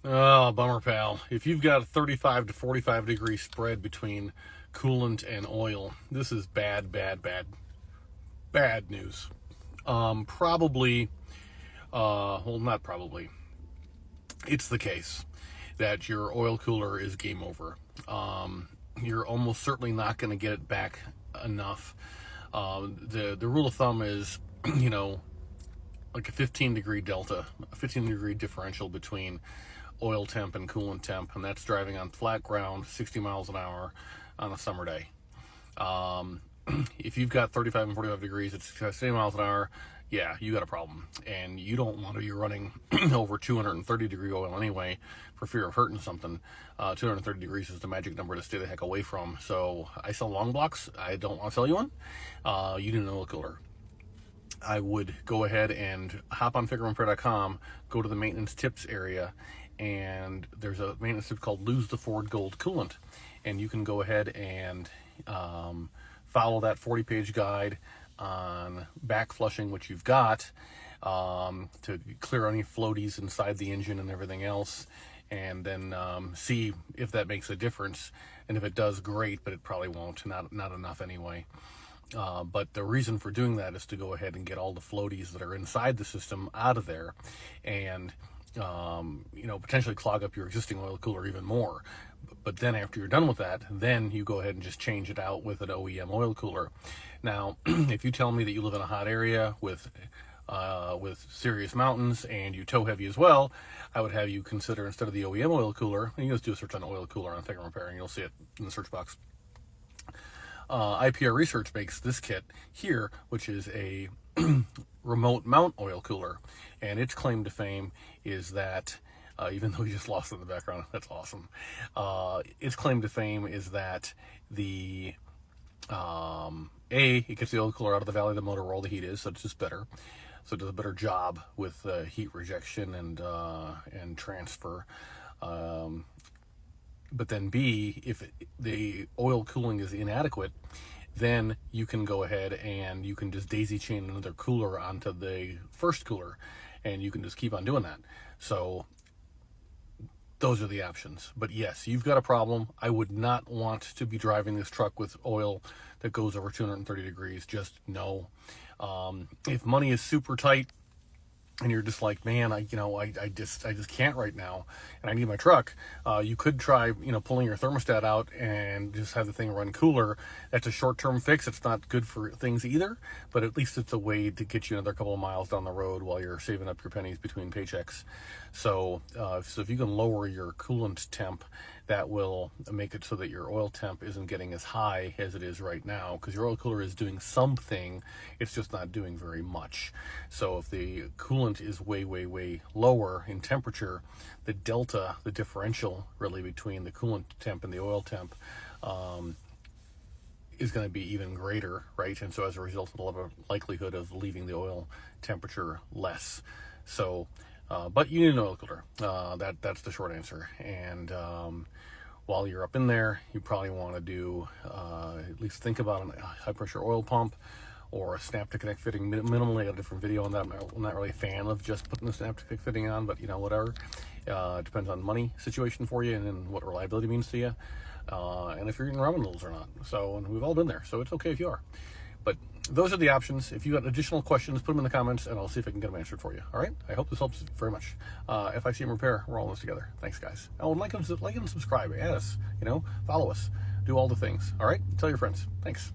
Oh, bummer, pal. If you've got a 35 to 45 degree spread between coolant and oil, this is bad, bad, bad, bad news. Probably, well, not probably. It's the case that your oil cooler is game over. You're almost certainly not going to get it back enough. The rule of thumb is, like a 15 degree delta, a 15 degree differential between oil temp and coolant temp, and that's driving on flat ground 60 miles an hour on a summer day. If you've got 35 and 45 degrees at 60 miles an hour, yeah, you got a problem. And you don't want to be running over 230 degree oil anyway for fear of hurting something. 230 degrees is the magic number to stay the heck away from. So I sell long blocks. I don't want to sell you one. You need an oil cooler. I would go ahead and hop on FICMRepair.com, go to the maintenance tips area, and there's a maintenance tip called Lose the Ford Gold Coolant. And you can go ahead and follow that 40-page guide on back flushing what you've got to clear any floaties inside the engine and everything else, and then see if that makes a difference. And if it does, great, but it probably won't, not enough anyway. But the reason for doing that is to go ahead and get all the floaties that are inside the system out of there, and potentially clog up your existing oil cooler even more. But then after you're done with that, then you go ahead and just change it out with an OEM oil cooler. Now, if you tell me that you live in a hot area with serious mountains and you tow heavy as well, I would have you consider, instead of the OEM oil cooler, and you just do a search on oil cooler on FICM Repair and you'll see it in the search box. IPR Research makes this kit here, which is a remote mount oil cooler, and its claim to fame is that even though we just lost it in the background, that's awesome. Its claim to fame is that it gets the oil cooler out of the valley of the motor where all the heat is, so it's just better. So it does a better job with heat rejection and transfer. But then B, if the oil cooling is inadequate, then you can go ahead and you can just daisy chain another cooler onto the first cooler, and you can just keep on doing that. So those are the options. But yes, you've got a problem. I would not want to be driving this truck with oil that goes over 230 degrees. Just no. If money is super tight and you're just like, man, I just can't right now, and I need my truck, you could try, pulling your thermostat out and just have the thing run cooler. That's a short-term fix. It's not good for things either, but at least it's a way to get you another couple of miles down the road while you're saving up your pennies between paychecks. So if you can lower your coolant temp, that will make it so that your oil temp isn't getting as high as it is right now, because your oil cooler is doing something, it's just not doing very much. So if the coolant is way, way, way lower in temperature, the delta, the differential really between the coolant temp and the oil temp is going to be even greater, right? And so as a result, it'll have a likelihood of leaving the oil temperature less. So but you need an oil cooler. That's the short answer. And while you're up in there, you probably want to do at least think about a high pressure oil pump or a snap to connect fitting. Minimally, I got a different video on that. I'm not really a fan of just putting the snap to connect fitting on, but whatever. It depends on money situation for you and then what reliability means to you, and if you're eating ramen noodles or not. So, and we've all been there, so it's okay if you are. But those are the options. If you got additional questions, put them in the comments, and I'll see if I can get them answered for you. All right? I hope this helps very much. FICM Repair, we're all in this together. Thanks, guys. Oh, and like and subscribe. Add us. Follow us. Do all the things. All right? Tell your friends. Thanks.